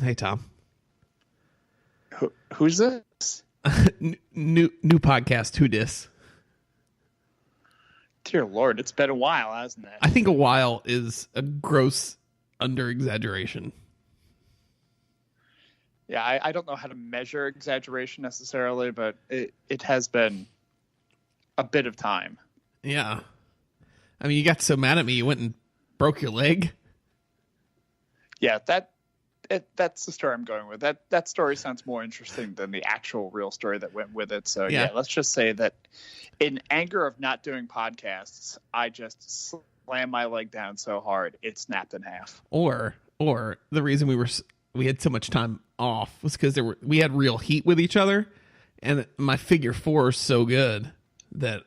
Hey, Tom. Who's this? New podcast. Who dis? Dear Lord, it's been a while, hasn't it? I think a while is a gross under-exaggeration. Yeah, I don't know how to measure exaggeration necessarily, but it has been a bit of time. Yeah. I mean, you got so mad at me, you went and broke your leg. Yeah, that's the story I'm going with. That story sounds more interesting than the actual real story that went with it. So yeah, let's just say that in anger of not doing podcasts, I just slammed my leg down so hard it snapped in half. Or the reason we had so much time off was because we had real heat with each other, and my figure four is so good that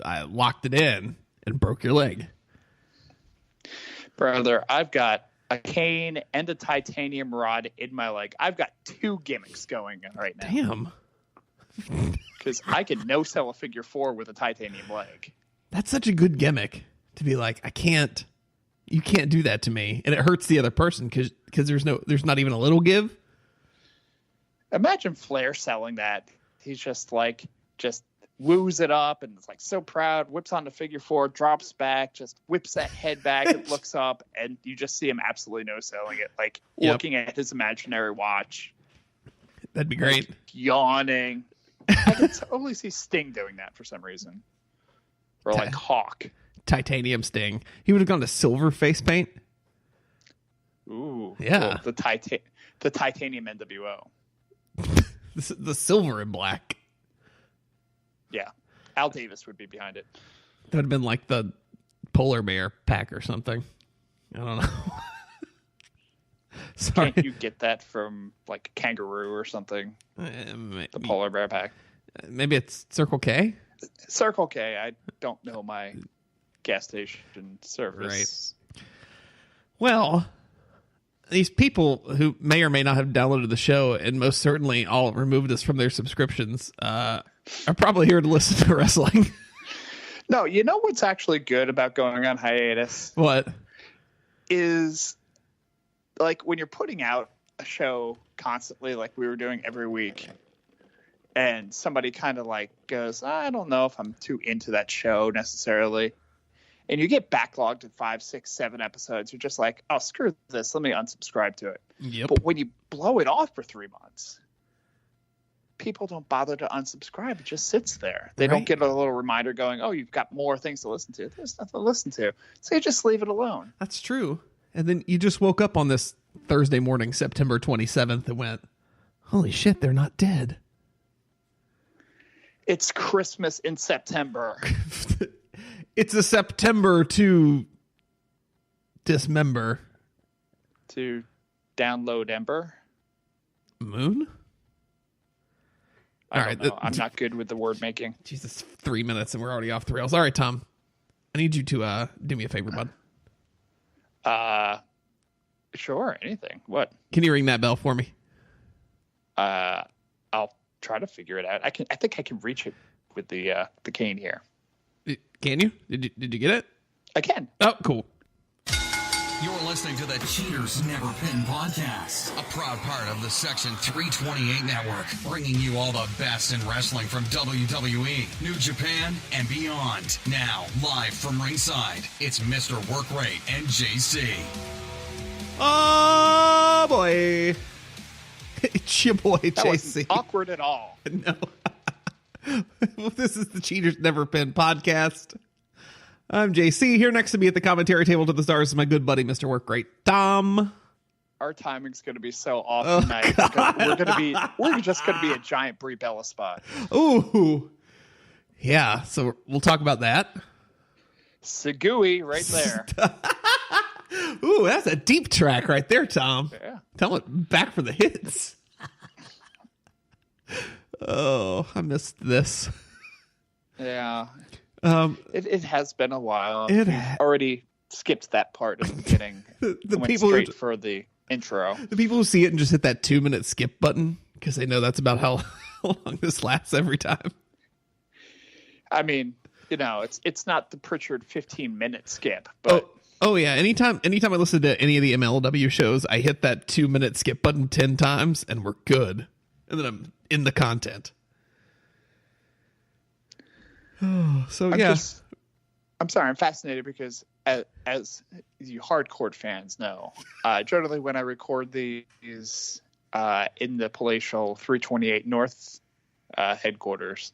I locked it in and broke your leg. Brother, I've got a cane and a titanium rod in my leg. I've got two gimmicks going on right now. Damn. Because I can no-sell a figure four with a titanium leg. That's such a good gimmick to be like, you can't do that to me. And it hurts the other person because there's not even a little give. Imagine Flair selling that. He's just woos it up and is like so proud, whips on the figure four, drops back, just whips that head back and looks up, and you just see him absolutely no-selling it, looking at his imaginary watch. That'd be great. Yawning. I can totally see Sting doing that for some reason. Or Hawk. Titanium Sting. He would have gone to silver face paint. Ooh. Yeah. Well, the titanium NWO. The silver and black. Yeah. Al Davis would be behind it. That would have been like the polar bear pack or something. I don't know. Sorry. Can't you get that from kangaroo or something? The polar bear pack. Maybe it's Circle K? Circle K. I don't know my gas station service. Right. Well, these people who may or may not have downloaded the show and most certainly all removed us from their subscriptions are probably here to listen to wrestling. No, you know what's actually good about going on hiatus? What? Is when you're putting out a show constantly like we were doing every week, and somebody kind of goes, I don't know if I'm too into that show necessarily. And you get backlogged at 5, 6, 7 episodes. You're just like, oh, screw this. Let me unsubscribe to it. Yep. But when you blow it off for 3 months, people don't bother to unsubscribe. It just sits there. They don't get a little reminder going, oh, you've got more things to listen to. There's nothing to listen to. So you just leave it alone. That's true. And then you just woke up on this Thursday morning, September 27th, and went, holy shit, they're not dead. It's Christmas in September. It's a September to dismember. To download Ember? Moon? All right. I'm not good with the word making. Jesus, 3 minutes and we're already off the rails. All right, Tom. I need you to do me a favor, bud. Sure, anything. What? Can you ring that bell for me? I'll try to figure it out. I think I can reach it with the cane here. Can you? Did you get it? I can. Oh, cool. You're listening to the Cheaters Never Pin podcast, a proud part of the Section 328 network, bringing you all the best in wrestling from WWE, New Japan, and beyond. Now, live from ringside, it's Mr. Workrate and JC. Oh, boy. It's your boy, that JC. Wasn't awkward at all. No. Well, this is the Cheaters Never Pin podcast. I'm JC. Here next to me at the commentary table to the stars is my good buddy, Mr. Workrate, Tom. Our timing's going to be so off tonight. We're just going to be a giant Brie Bella spot. Ooh. Yeah, so we'll talk about that. Sagui right there. Ooh, that's a deep track right there, Tom. Yeah. Tell it back for the hits. Oh, I missed this. Yeah. It has been a while. Already skipped that part of the beginning. the went people straight for the intro. The people who see it and just hit that 2-minute skip button because they know that's about how long this lasts every time. I mean, it's not the Pritchard 15-minute skip, but Oh yeah, anytime I listen to any of the MLW shows, I hit that 2-minute skip button 10 times and we're good. And then I'm in the content. Oh, so yeah. I'm sorry, I'm fascinated because as you hardcore fans know, generally when I record these in the palatial 328 North headquarters,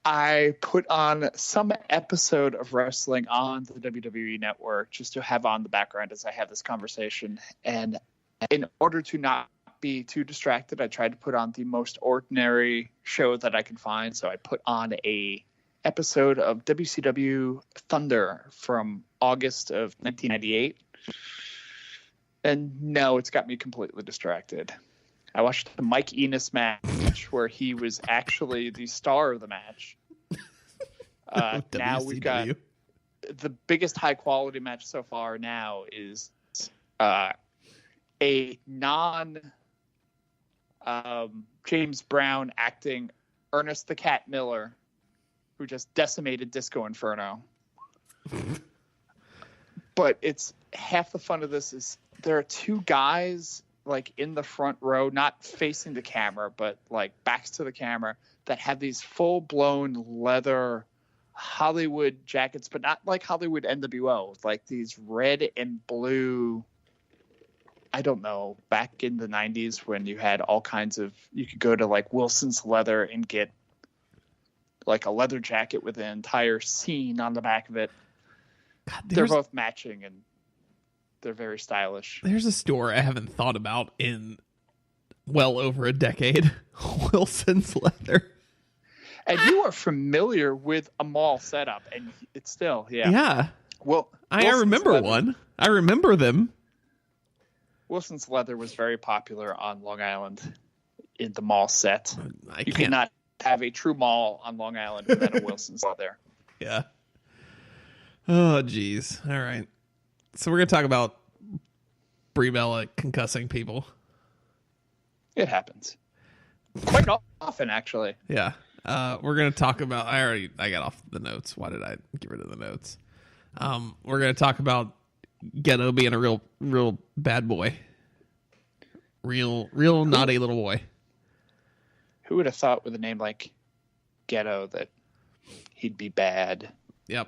I put on some episode of wrestling on the WWE network just to have on the background as I have this conversation. And in order to not be too distracted, I tried to put on the most ordinary show that I can find. So I put on a episode of WCW Thunder from August of 1998. And no, it's got me completely distracted. I watched the Mike Enos match where he was actually the star of the match. Now we've got the biggest high quality match so far now is a non James Brown acting Ernest the Cat Miller, who just decimated Disco Inferno. But it's half the fun of this is there are two guys like in the front row, not facing the camera, but like backs to the camera, that have these full blown leather Hollywood jackets, but not like Hollywood NWO, like these red and blue. I don't know, back in the 90s when you had all kinds of, you could go to like Wilson's Leather and get like a leather jacket with an entire scene on the back of it. God, they're both matching and they're very stylish. There's a store I haven't thought about in well over a decade. Wilson's Leather. And you are familiar with a mall setup, and it's still, yeah. Yeah. Well, I remember Leather. One. I remember them. Wilson's Leather was very popular on Long Island in the mall set. You cannot have a true mall on Long Island without a Wilson's Leather. Yeah. Oh, geez. All right. So we're going to talk about Brie Bella concussing people. It happens. Quite often, actually. Yeah. We're going to talk about... I got off the notes. Why did I get rid of the notes? We're going to talk about Gedo being a real bad boy. Real naughty little boy. Who would have thought with a name like Gedo that he'd be bad? Yep.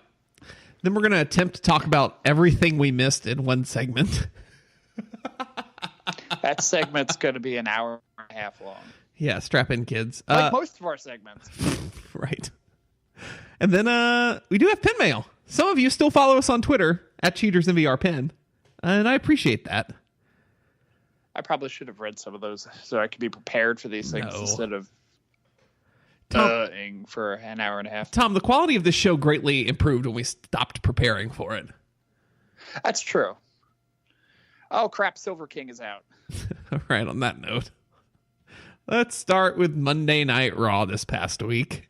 Then we're going to attempt to talk about everything we missed in one segment. That segment's going to be an hour and a half long. Yeah, strap in, kids. Like most of our segments. Right. And then we do have PinMail. Some of you still follow us on Twitter at CheatersMVRPin, and I appreciate that. I probably should have read some of those so I could be prepared for these things instead of for an hour and a half. Tom, the quality of this show greatly improved when we stopped preparing for it. That's true. Oh, crap. Silver King is out. All right, on that note, let's start with Monday Night Raw this past week.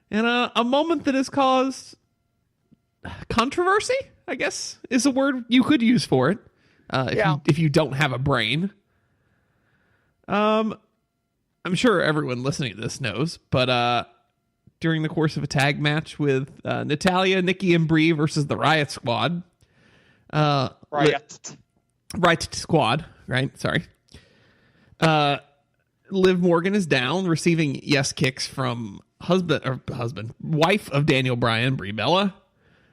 And a moment that has caused controversy, I guess, is a word you could use for it. If you don't have a brain. I'm sure everyone listening to this knows, but during the course of a tag match with Natalya, Nikki, and Brie versus the Riot Squad. Riot Squad, right? Sorry. Liv Morgan is down, receiving yes kicks from wife of Daniel Bryan, Brie Bella.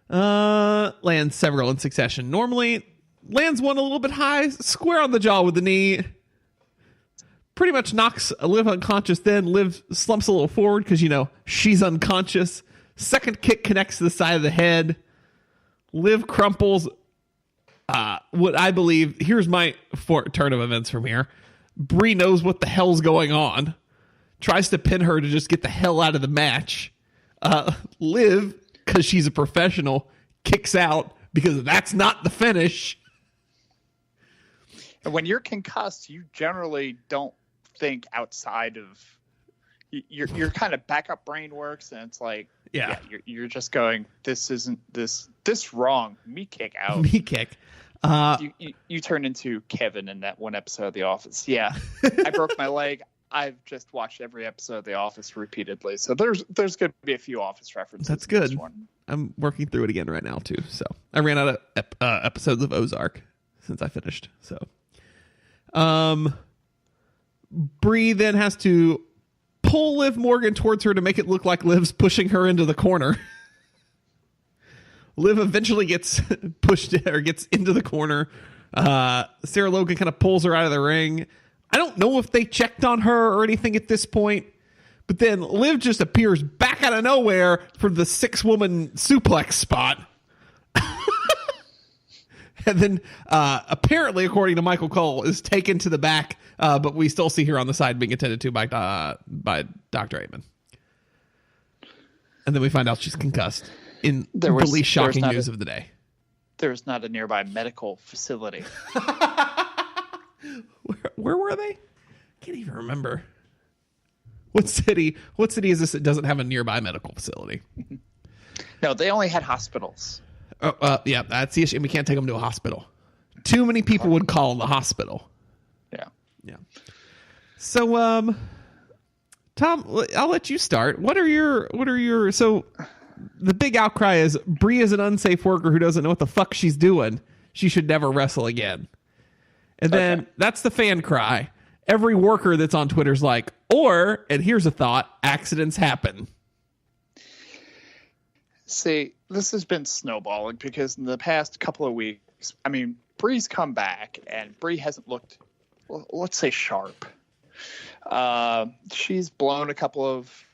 Lands several in succession. Normally, lands one a little bit high, square on the jaw with the knee. Pretty much knocks Liv unconscious. Then Liv slumps a little forward because, she's unconscious. Second kick connects to the side of the head. Liv crumples. What I believe, here's my turn of events from here. Brie knows what the hell's going on. Tries to pin her to just get the hell out of the match. Liv, because she's a professional, kicks out because that's not the finish. And when you're concussed, you generally don't think outside of your kind of backup brain works, and it's like, you're just going, this isn't this wrong. Me kick out. Me kick. You turn into Kevin in that one episode of The Office. Yeah, I broke my leg. I've just watched every episode of The Office repeatedly, so there's going to be a few Office references. That's in good. this one. I'm working through it again right now too. So I ran out of episodes of Ozark since I finished. So, Bree then has to pull Liv Morgan towards her to make it look like Liv's pushing her into the corner. Liv eventually gets pushed or gets into the corner. Sarah Logan kind of pulls her out of the ring. I don't know if they checked on her or anything at this point, but then Liv just appears back out of nowhere for the 6-woman suplex spot. And then apparently, according to Michael Cole, is taken to the back, but we still see her on the side being attended to by Dr. Amen. And then we find out she's concussed in the least shocking news of the day. There's not a nearby medical facility. Where were they? Can't even remember. What city is this that doesn't have a nearby medical facility? No, they only had hospitals. Yeah, that's the issue. And we can't take them to a hospital. Too many people would call the hospital. Yeah. So, Tom, I'll let you start. What are your? So, the big outcry is Bree is an unsafe worker who doesn't know what the fuck she's doing. She should never wrestle again. And then that's the fan cry. Every worker that's on Twitter's like, or, and here's a thought, accidents happen. See, this has been snowballing because in the past couple of weeks, I mean, Bree's come back and Bree hasn't looked, let's say, sharp. She's blown a couple of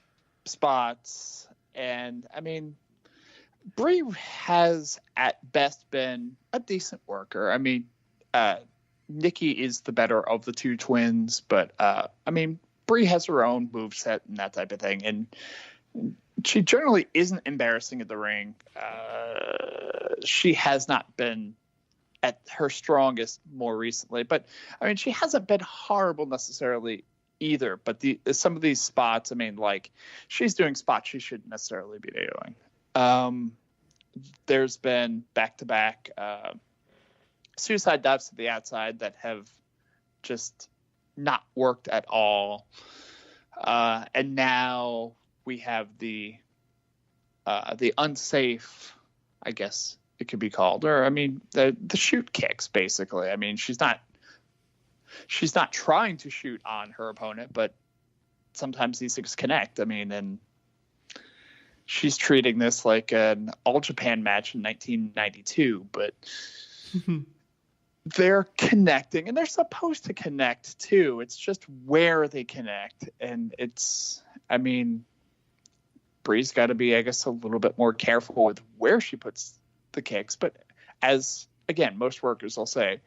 spots. And, I mean, Bree has at best been a decent worker. I mean, Nikki is the better of the two twins, but I mean, Bree has her own moveset and that type of thing, and she generally isn't embarrassing in the ring. She has not been at her strongest more recently, but I mean, she hasn't been horrible necessarily either. But some of these spots, I mean, like she's doing spots she shouldn't necessarily be doing. There's been back-to-back suicide dives to the outside that have just not worked at all. And now we have the unsafe, I guess it could be called, or I mean the shoot kicks basically. I mean she's not trying to shoot on her opponent, but sometimes these things connect. I mean, and she's treating this like an All Japan match in 1992, but they're connecting, and they're supposed to connect too. It's just where they connect, and it's, I mean, Bree's got to be, I guess, a little bit more careful with where she puts the kicks. But as, again, most workers will say,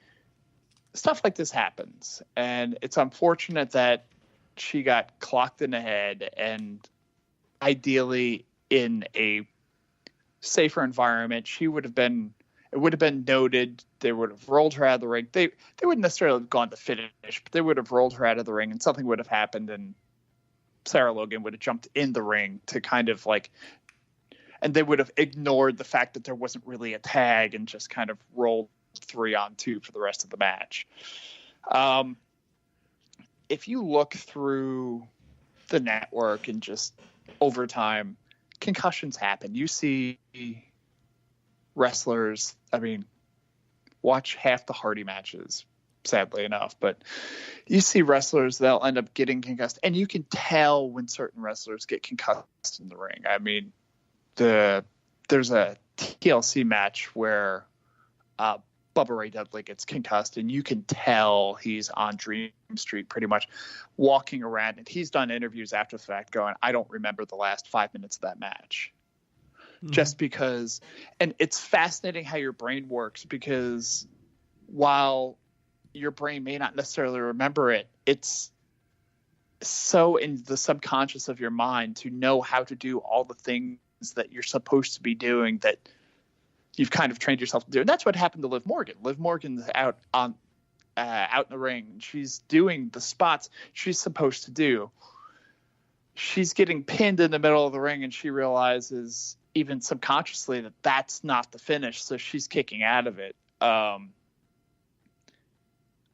stuff like this happens, and it's unfortunate that she got clocked in the head, and ideally in a safer environment, it would have been noted. They would have rolled her out of the ring. They wouldn't necessarily have gone to finish, but they would have rolled her out of the ring, and something would have happened, and Sarah Logan would have jumped in the ring to kind of like, and they would have ignored the fact that there wasn't really a tag and just kind of rolled 3-on-2 for the rest of the match. If you look through the network and just over time, concussions happen. You see wrestlers, I mean, watch half the Hardy matches, sadly enough, but you see wrestlers, they'll end up getting concussed, and you can tell when certain wrestlers get concussed in the ring. I mean, there's a TLC match where Bubba Ray Dudley gets concussed, and you can tell he's on Dream Street pretty much walking around, and he's done interviews after the fact going, I don't remember the last 5 minutes of that match. Just because, and it's fascinating how your brain works, because while your brain may not necessarily remember it, it's so in the subconscious of your mind to know how to do all the things that you're supposed to be doing that you've kind of trained yourself to do. And that's what happened to Liv Morgan. Liv Morgan's out in the ring. She's doing the spots she's supposed to do. She's getting pinned in the middle of the ring, and she realizes even subconsciously that that's not the finish. So she's kicking out of it.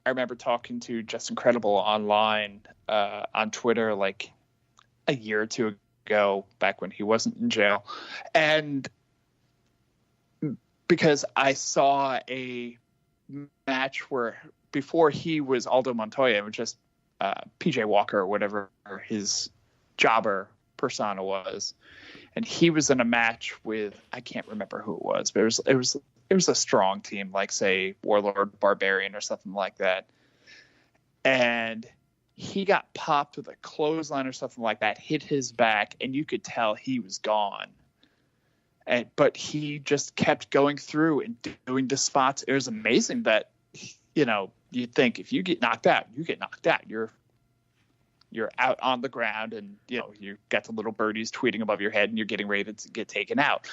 I remember talking to Just Incredible online on Twitter like a year or two ago, back when he wasn't in jail. And because I saw a match where before he was Aldo Montoya, it was just PJ Walker or whatever his jobber persona was. And he was in a match with, I can't remember who it was, but it was a strong team, like say Warlord Barbarian or something like that. And he got popped with a clothesline or something like that, hit his back, and you could tell he was gone. But he just kept going through and doing the spots. It was amazing that, you'd think if you get knocked out, you're out on the ground, and you got the little birdies tweeting above your head and you're getting ready to get taken out.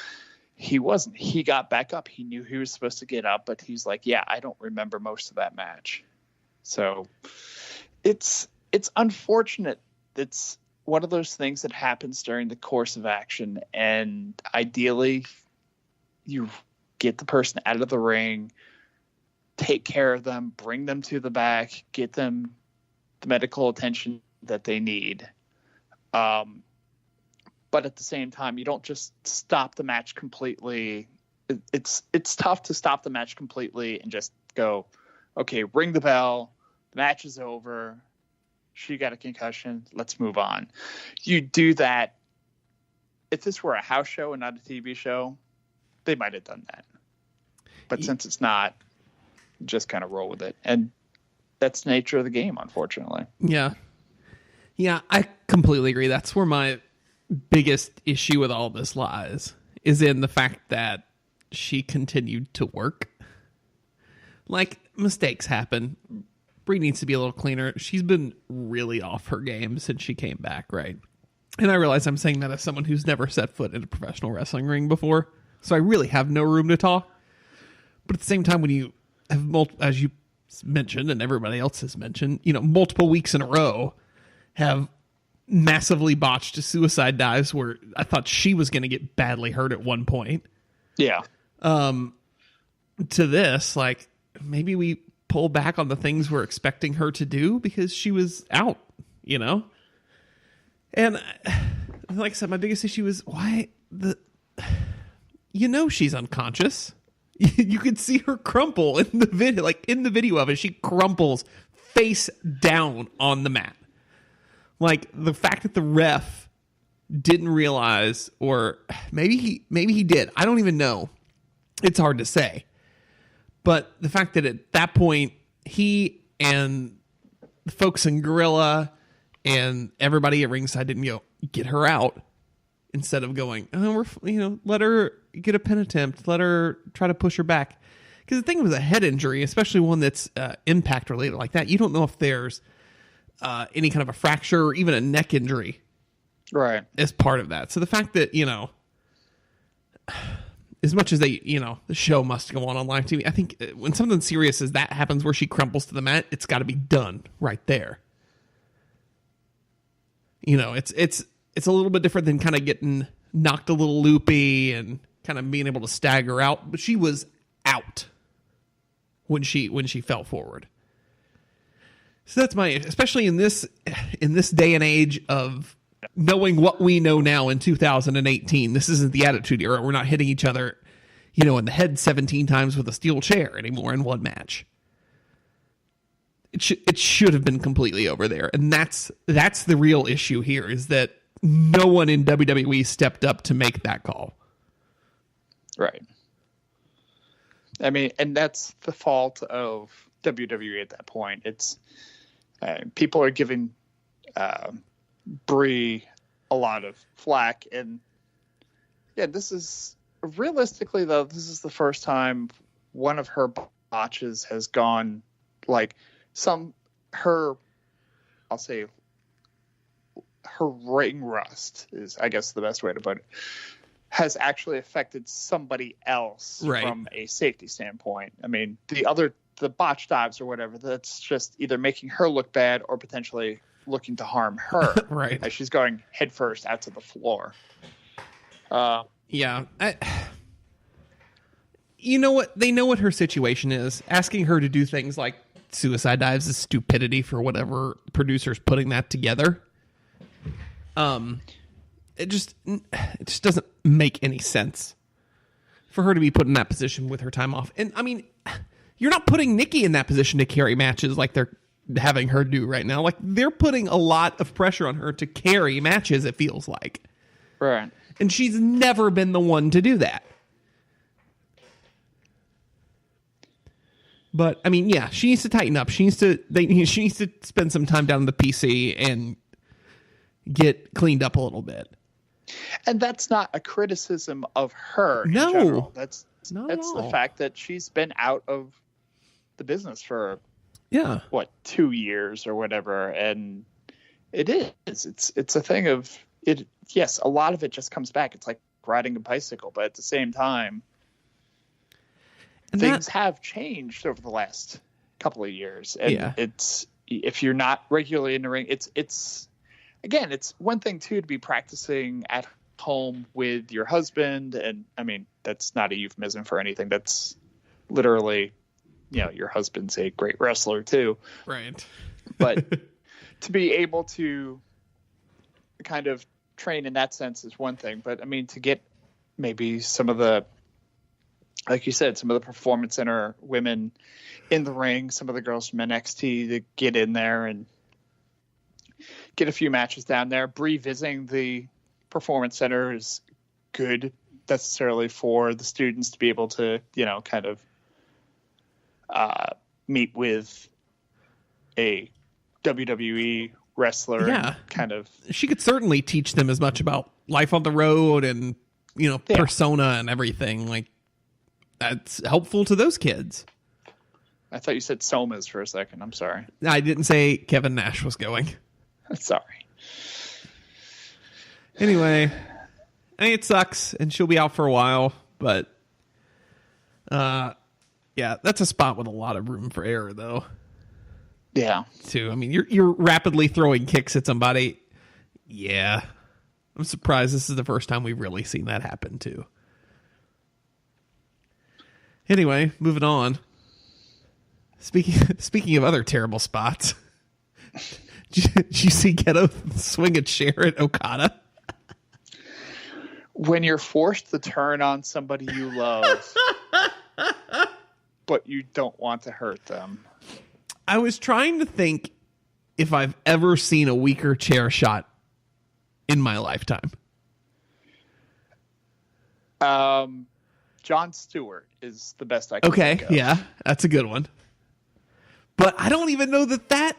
He wasn't. He got back up. He knew he was supposed to get up, but he's like, yeah, I don't remember most of that match. So it's unfortunate. It's one of those things that happens during the course of action, and ideally you get the person out of the ring, take care of them, bring them to the back, get them the medical attention that they need. But at the same time, you don't just stop the match completely. It's tough to stop the match completely and just go, okay, ring the bell, the match is over, she got a concussion, let's move on. You do that. If this were a house show and not a TV show, they might have done that. But since it's not, just kind of roll with it. And that's the nature of the game, unfortunately. Yeah. Yeah, I completely agree. That's where my biggest issue with all this lies, is in the fact that she continued to work. Like, mistakes happen. Brie needs to be a little cleaner. She's been really off her game since she came back, right? And I realize I'm saying that as someone who's never set foot in a professional wrestling ring before, so I really have no room to talk. But at the same time, when you have, as you mentioned and everybody else has mentioned, multiple weeks in a row have massively botched suicide dives where I thought she was going to get badly hurt at one point. Yeah. To this, like, maybe we pull back on the things we're expecting her to do because she was out, And like I said, my biggest issue is why she's unconscious. You could see her crumple in the video, like in the video of it, she crumples face down on the mat. Like, the fact that the ref didn't realize, or maybe he did. I don't even know. It's hard to say. But the fact that at that point, he and the folks in Gorilla and everybody at ringside didn't go, get her out, instead of going, let her get a pin attempt, let her try to push her back. Because the thing with a head injury, especially one that's impact related like that, you don't know if there's any kind of a fracture or even a neck injury, right, as part of that. So the fact that, as much as they, the show must go on live TV, I think when something serious as that happens where she crumples to the mat, it's got to be done right there. It's a little bit different than kind of getting knocked a little loopy and kind of being able to stagger out, but she was out when she fell forward. So that's especially in this day and age of knowing what we know now in 2018. This isn't the Attitude Era. We're not hitting each other, in the head 17 times with a steel chair anymore in one match. It should have been completely over there. And that's the real issue here, is that no one in WWE stepped up to make that call. Right. I mean, and that's the fault of WWE at that point. It's people are giving Brie a lot of flack, and this is realistically though, this is the first time one of her botches has gone like her ring rust is, I guess, the best way to put it, has actually affected somebody else, right, from a safety standpoint. I mean, the botch dives or whatever, that's just either making her look bad or potentially looking to harm her. Right. As she's going headfirst out to the floor. Yeah. You know what? They know what her situation is. Asking her to do things like suicide dives is stupidity for whatever producer's putting that together. It just doesn't make any sense for her to be put in that position with her time off. And I mean, you're not putting Nikki in that position to carry matches like they're having her do right now. Like, they're putting a lot of pressure on her to carry matches, it feels like. Right. And she's never been the one to do that. But I mean, yeah, she needs to tighten up. She needs to spend some time down in the PC and get cleaned up a little bit. And that's not a criticism of her. No, in general. That's not at the all. fact that she's been out of the business for 2 years or whatever, and it is. It's a thing of it. Yes, a lot of it just comes back. It's like riding a bicycle, but at the same time, things have changed over the last couple of years, and it's if you're not regularly in the ring, it's again, it's one thing too to be practicing at home with your husband, and I mean that's not a euphemism for anything. That's literally, your husband's a great wrestler too, right? But to be able to kind of train in that sense is one thing. But I mean, to get maybe some of the, like you said, some of the Performance Center women in the ring, some of the girls from NXT to get in there and get a few matches down there. Brie visiting the Performance Center is good necessarily for the students to be able to, kind of meet with a WWE wrestler. Yeah. Kind of. She could certainly teach them as much about life on the road and, persona and everything. Like, that's helpful to those kids. I thought you said Somas for a second. I'm sorry. I didn't say Kevin Nash was going. Sorry. Anyway, I mean, it sucks, and she'll be out for a while, but yeah, that's a spot with a lot of room for error, though. Yeah. Too. I mean, you're rapidly throwing kicks at somebody. Yeah. I'm surprised this is the first time we've really seen that happen, too. Anyway, moving on. Speaking of other terrible spots, did you see Gedo swing a chair at Okada? When you're forced to turn on somebody you love, but you don't want to hurt them. I was trying to think if I've ever seen a weaker chair shot in my lifetime. Jon Stewart is the best I can think of. Yeah, that's a good one. But I don't even know that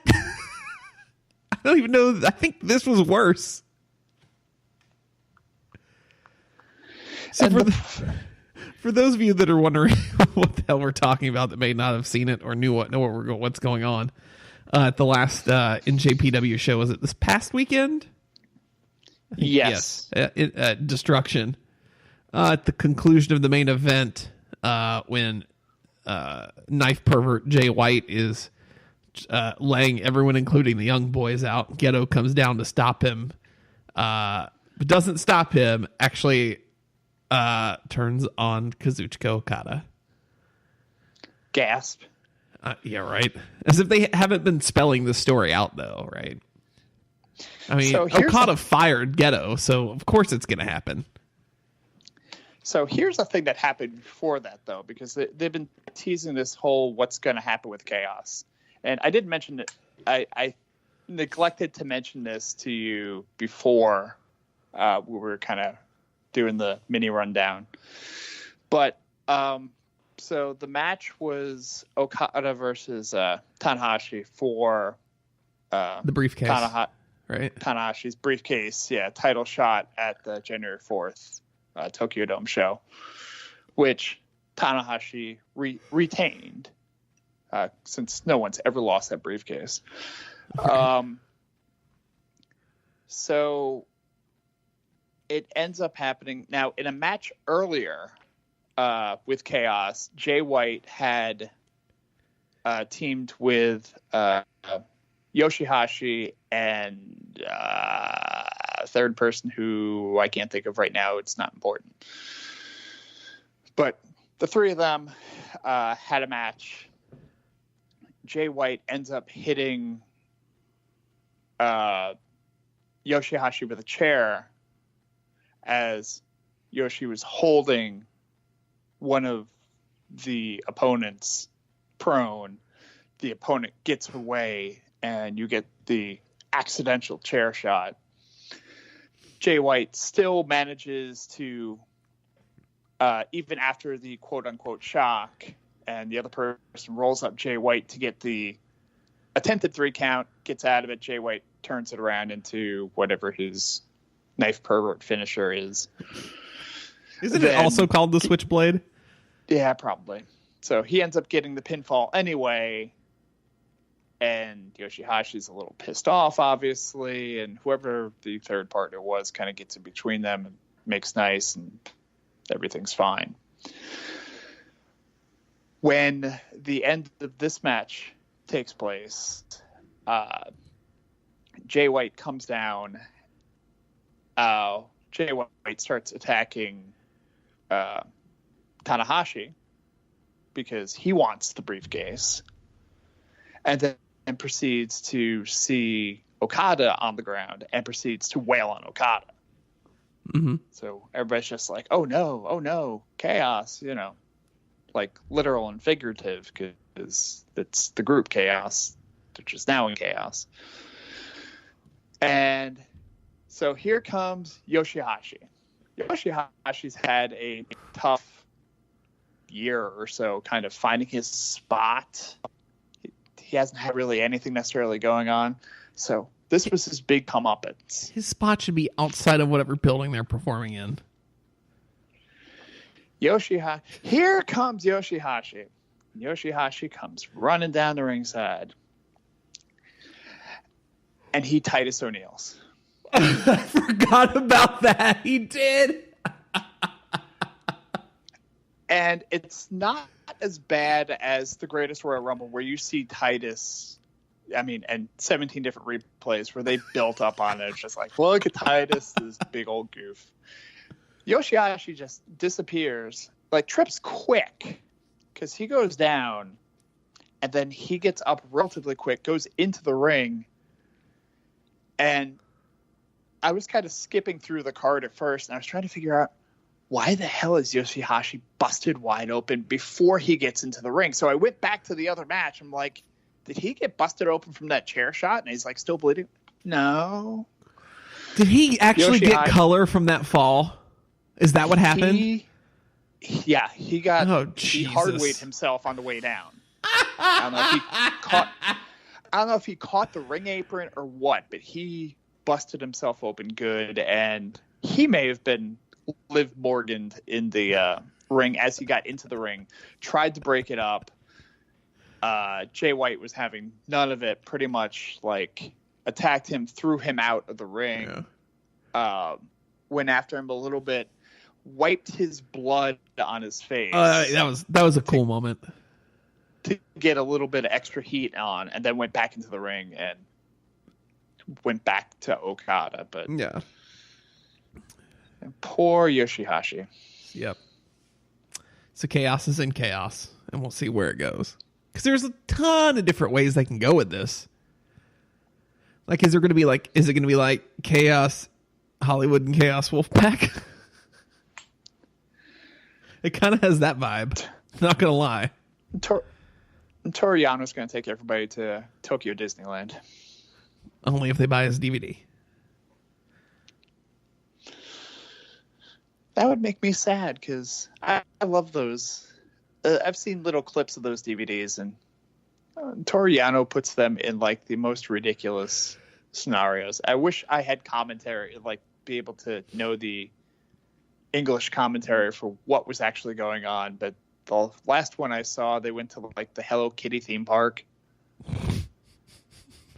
I don't even know. I think this was worse. So for those of you that are wondering what the hell we're talking about that may not have seen it or know what's going on, at the last NJPW show, was it this past weekend? Yes. Destruction. At the conclusion of the main event, when knife pervert Jay White is laying everyone, including the young boys, out, Gedo comes down to stop him, but doesn't stop him. Actually, turns on Kazuchika Okada. Gasp. Yeah, right. As if they haven't been spelling the story out, though, right? I mean, Okada fired Gedo, so of course it's going to happen. So here's the thing that happened before that, though, because they've been teasing this whole what's going to happen with Chaos. And I did mention it. I neglected to mention this to you before we were kind of doing the mini rundown. But so the match was Okada versus Tanahashi for the briefcase. Right? Tanahashi's briefcase, title shot at the January 4th Tokyo Dome show, which Tanahashi retained since no one's ever lost that briefcase. So it ends up happening now in a match earlier with Chaos. Jay White had teamed with Yoshihashi and a third person who I can't think of right now. It's not important. But the three of them had a match. Jay White ends up hitting Yoshihashi with a chair as Yoshi was holding one of the opponents prone. The opponent gets away, and you get the accidental chair shot. Jay White still manages to, even after the quote-unquote shock, and the other person rolls up Jay White to get the attempted 3 count, gets out of it. Jay White turns it around into whatever his knife pervert finisher is. Isn't it also called the Switchblade? Yeah, probably. So he ends up getting the pinfall anyway, and Yoshihashi's a little pissed off, obviously, and whoever the third partner was kind of gets in between them and makes nice, and everything's fine. When the end of this match takes place, Jay White comes down. Jay White starts attacking Tanahashi because he wants the briefcase, and then proceeds to see Okada on the ground and proceeds to wail on Okada. Mm-hmm. So everybody's just like, oh no, chaos, like literal and figurative, because it's the group Chaos, which is now in chaos. And so here comes Yoshihashi. Yoshihashi's had a tough year or so kind of finding his spot. He hasn't had really anything necessarily going on. So this was his big comeuppance. His spot should be outside of whatever building they're performing in. Here comes Yoshihashi. Yoshihashi comes running down the ringside. And he Titus O'Neil's. I forgot about that. He did. And it's not as bad as the Greatest Royal Rumble, where you see Titus, and 17 different replays where they built up on it. It's just like, look at Titus, this big old goof. Yoshihashi just disappears, like trips quick, because he goes down, and then he gets up relatively quick, goes into the ring, and I was kind of skipping through the card at first, and I was trying to figure out, why the hell is Yoshihashi busted wide open before he gets into the ring? So I went back to the other match. I'm like, did he get busted open from that chair shot? And he's like, still bleeding? No. Did he actually get color from that fall? Is that what happened? He hard weighed himself on the way down. I don't know if he caught the ring apron or what, but he busted himself open good, and he may have been Liv Morgan in the ring as he got into the ring, tried to break it up. Jay White was having none of it, pretty much like attacked him, threw him out of the ring, went after him a little bit, wiped his blood on his face. That was a cool moment. To get a little bit of extra heat on, and then went back into the ring and went back to Okada. But yeah. Poor Yoshihashi. Yep. So chaos is in chaos, and we'll see where it goes. Because there's a ton of different ways they can go with this. Like, is it going to be like Chaos Hollywood and Chaos Wolfpack? It kind of has that vibe. Not going to lie. Toru Yano's going to take everybody to Tokyo Disneyland. Only if they buy his DVD. That would make me sad, because I love those. I've seen little clips of those DVDs, and Toru Yano puts them in like the most ridiculous scenarios. I wish I had commentary, like be able to know the English commentary for what was actually going on. But the last one I saw, they went to like the Hello Kitty theme park,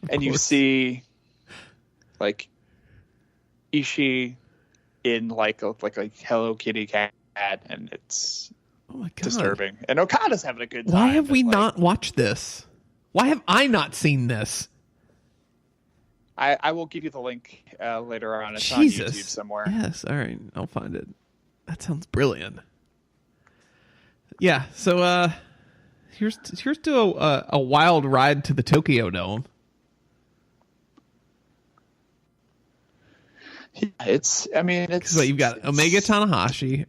and you see like Ishii in like a Hello Kitty cat, and it's disturbing. And Okada's having a good time. Why have we not watched this? Why have I not seen this? I will give you the link later on. It's Jesus. on YouTube somewhere. Yes, all right, I'll find it. That sounds brilliant. Yeah, so Here's to a wild ride to the Tokyo Dome. Yeah, it's. I mean, it's. You've got Omega Tanahashi,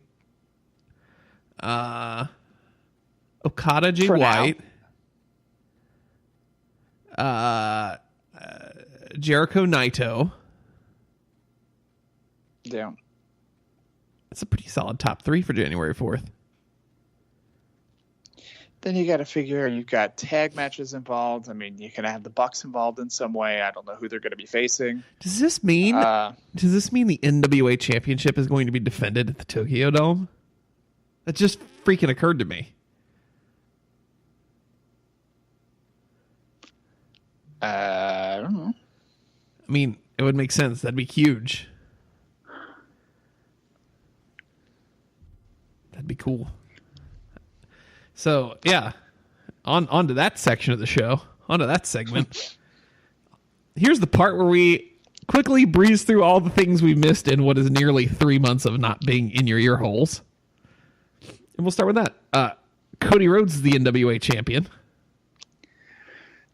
Okada Jay White, Jericho Naito. Yeah. That's a pretty solid top 3 for January 4th. Then you got to figure you've got tag matches involved. I mean, you can have the Bucks involved in some way. I don't know who they're going to be facing. Does this mean the NWA Championship is going to be defended at the Tokyo Dome? That just freaking occurred to me. I don't know. I mean, it would make sense. That'd be huge. That'd be cool. So, yeah, on to that section of the show, on to that segment. Here's the part where we quickly breeze through all the things we missed in what is nearly 3 months of not being in your ear holes. And we'll start with that. Cody Rhodes is the NWA champion.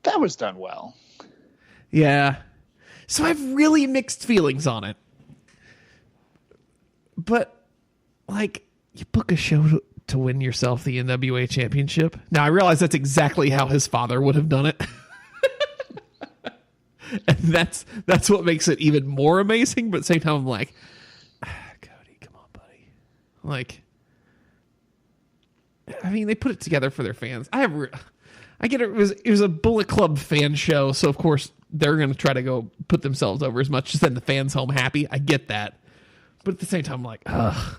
That was done well. Yeah. So I have really mixed feelings on it. But, like, you book a show to win yourself the NWA championship. Now, I realize that's exactly how his father would have done it. And that's what makes it even more amazing. But at the same time, I'm like, Cody, come on, buddy. Like, I mean, they put it together for their fans. I get it. It was a Bullet Club fan show. So, of course, they're going to try to go put themselves over as much to send the fans home happy. I get that. But at the same time, I'm like, ugh.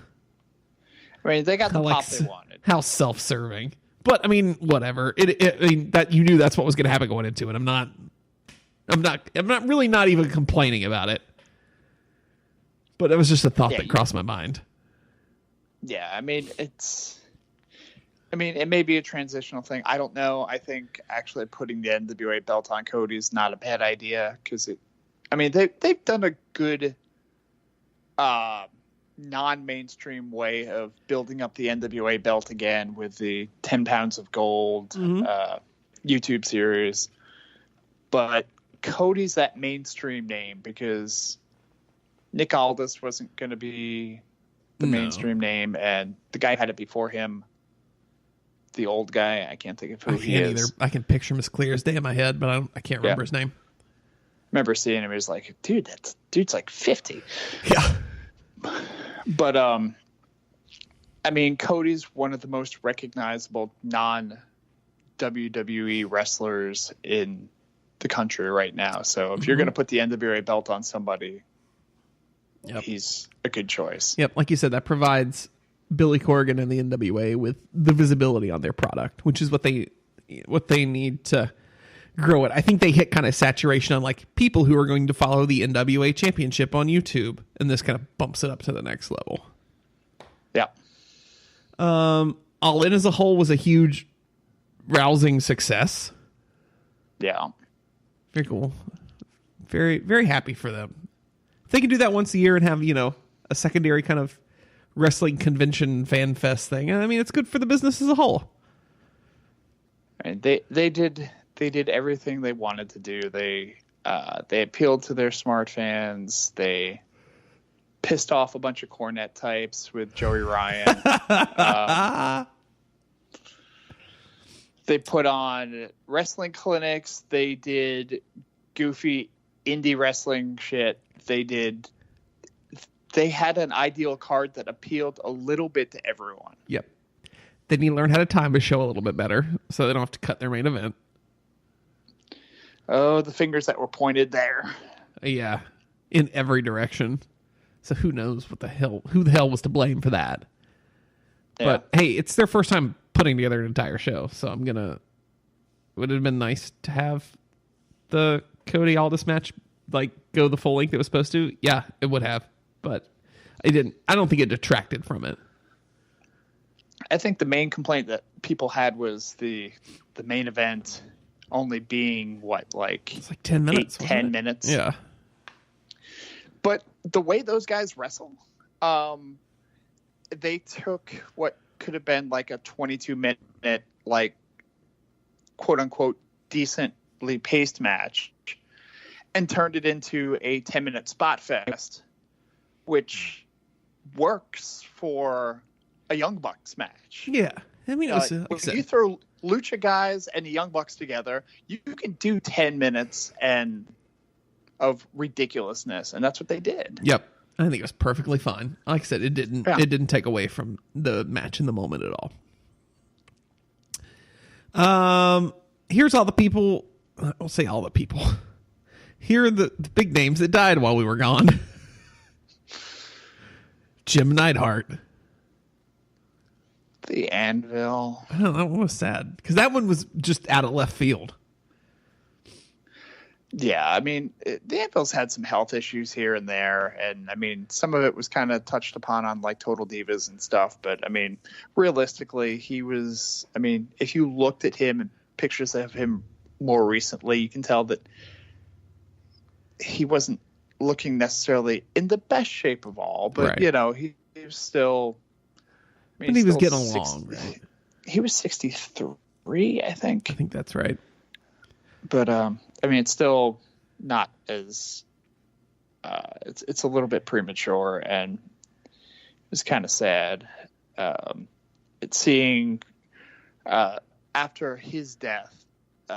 I mean, they got the pop they wanted. How self-serving. But I mean, whatever. I mean, that you knew that's what was going to happen going into it. I'm not really not even complaining about it. But it was just a thought that crossed my mind. Yeah, I mean, it may be a transitional thing. I don't know. I think actually putting the NWA belt on Cody is not a bad idea because they've done a good non-mainstream way of building up the NWA belt again with the 10 pounds of gold YouTube series. But Cody's that mainstream name because Nick Aldis wasn't going to be the mainstream name, and the guy had it before him. The old guy, I can't think of who he is. Either. I can picture him as clear as day in my head, but I can't remember his name. Remember seeing him, he was like, dude's like 50. Yeah. But I mean, Cody's one of the most recognizable non-WWE wrestlers in the country right now. So if you're going to put the NWA belt on somebody, he's a good choice. Yep, like you said, that provides Billy Corgan and the NWA with the visibility on their product, which is what they need to grow it. I think they hit kind of saturation on like people who are going to follow the NWA championship on YouTube, and this kind of bumps it up to the next level. Yeah. All In as a whole was a huge, rousing success. Yeah. Very cool. Very, very happy for them. If they can do that once a year and have, a secondary kind of wrestling convention fan fest thing, I mean, it's good for the business as a whole. And they did everything they wanted to do. They appealed to their smart fans. They pissed off a bunch of Cornette types with Joey Ryan. They put on wrestling clinics. They did goofy indie wrestling shit. They had an ideal card that appealed a little bit to everyone. Yep. They need to learn how to time a show a little bit better so they don't have to cut their main event. Oh, the fingers that were pointed there. Yeah, in every direction. So who knows who the hell was to blame for that? Yeah. But hey, it's their first time putting together an entire show, so would it have been nice to have the Cody Aldis match like go the full length it was supposed to? Yeah, it would have, but it didn't. I don't think it detracted from it. I think the main complaint that people had was the main event only being it's like 10 minutes. 10 minutes. Yeah. But the way those guys wrestle, they took what could have been like a 22-minute like quote unquote decently paced match and turned it into a 10-minute spot fest, which works for a Young Bucks match. Yeah. I mean, it was, when you throw Lucha guys and the Young Bucks together, you can do 10 minutes of ridiculousness, and that's what they did. Yep. I think it was perfectly fine. Like I said, it didn't take away from the match in the moment at all. Here's all the people. I'll say all the people. Here are the big names that died while we were gone. Jim Neidhart. The Anvil. I don't know. That one was sad because that one was just out of left field. Yeah, I mean, the Anvil's had some health issues here and there, and I mean, some of it was kind of touched upon on like Total Divas and stuff, but I mean, realistically, he was, I mean, if you looked at him and pictures of him more recently, you can tell that he wasn't looking necessarily in the best shape of all, but right. You know, he was still, I mean, but he was getting along, right? He was 63, I think. I think that's right. But I mean, it's still not as it's a little bit premature, and it's kind of sad. It's seeing after his death,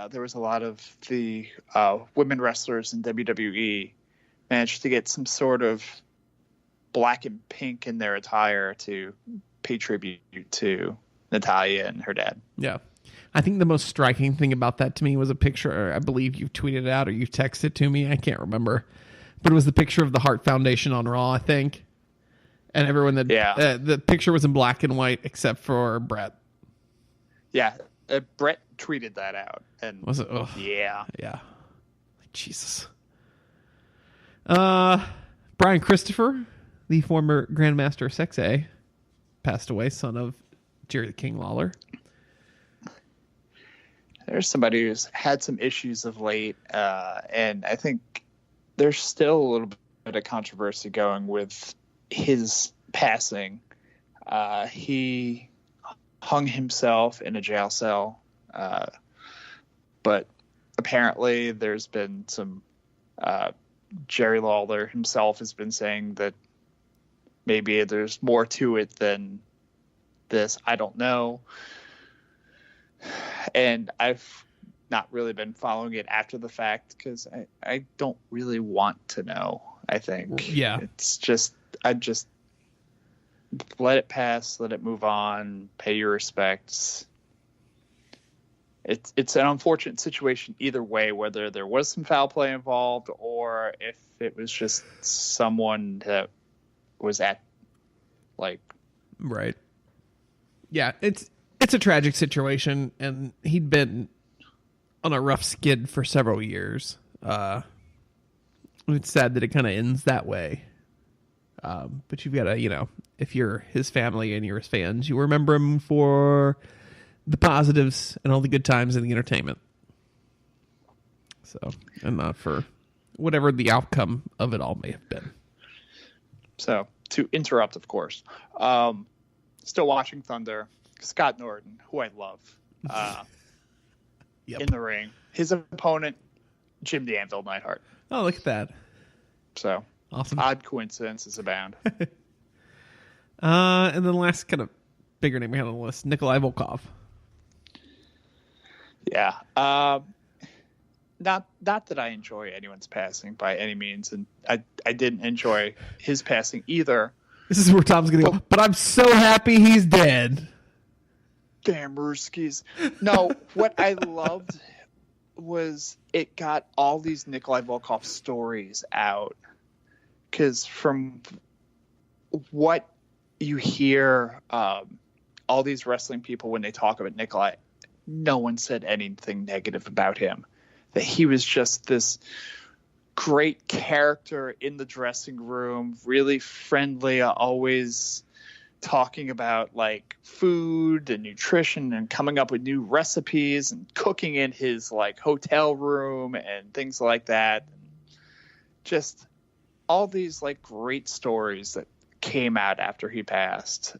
there was a lot of the women wrestlers in WWE managed to get some sort of black and pink in their attire to pay tribute to Natalya and her dad. Yeah. I think the most striking thing about that to me was a picture, I believe you tweeted it out or you texted it to me. I can't remember. But it was the picture of the Hart Foundation on Raw, I think. And everyone the picture was in black and white except for Brett. Yeah. Brett tweeted that out. And was it? Ugh. Yeah. Yeah. Jesus. Brian Christopher, the former Grandmaster of Sex-A, passed away, son of Jerry the King Lawler. There's somebody who's had some issues of late, and I think there's still a little bit of controversy going with his passing. He hung himself in a jail cell, but apparently there's been some Jerry Lawler himself has been saying that maybe there's more to it than this. I don't know. And I've not really been following it after the fact because I don't really want to know, I think. Yeah. It's just, I just let it pass, let it move on, pay your respects. It's an unfortunate situation either way, whether there was some foul play involved or if it was just someone that was at, like... Right. Yeah, it's a tragic situation, and he'd been on a rough skid for several years. It's sad that it kind of ends that way. But you've got to, if you're his family and you're his fans, you remember him for the positives and all the good times and the entertainment. So, and not for whatever the outcome of it all may have been. So, to interrupt, of course, still watching Thunder. Scott Norton, who I love, yep. in the ring. His opponent, Jim the Anvil Neidhart. Oh, look at that. So, awesome. Odd coincidences abound. And then the last kind of bigger name we had on the list, Nikolai Volkov. Yeah. Not that I enjoy anyone's passing by any means, and I didn't enjoy his passing either. This is where Tom's going to go, but I'm so happy he's dead. Damn Ruskies. No, what I loved was it got all these Nikolai Volkov stories out. Because from what you hear, all these wrestling people, when they talk about Nikolai, no one said anything negative about him. That he was just this great character in the dressing room, really friendly, always talking about like food and nutrition and coming up with new recipes and cooking in his like hotel room and things like that. Just all these like great stories that came out after he passed.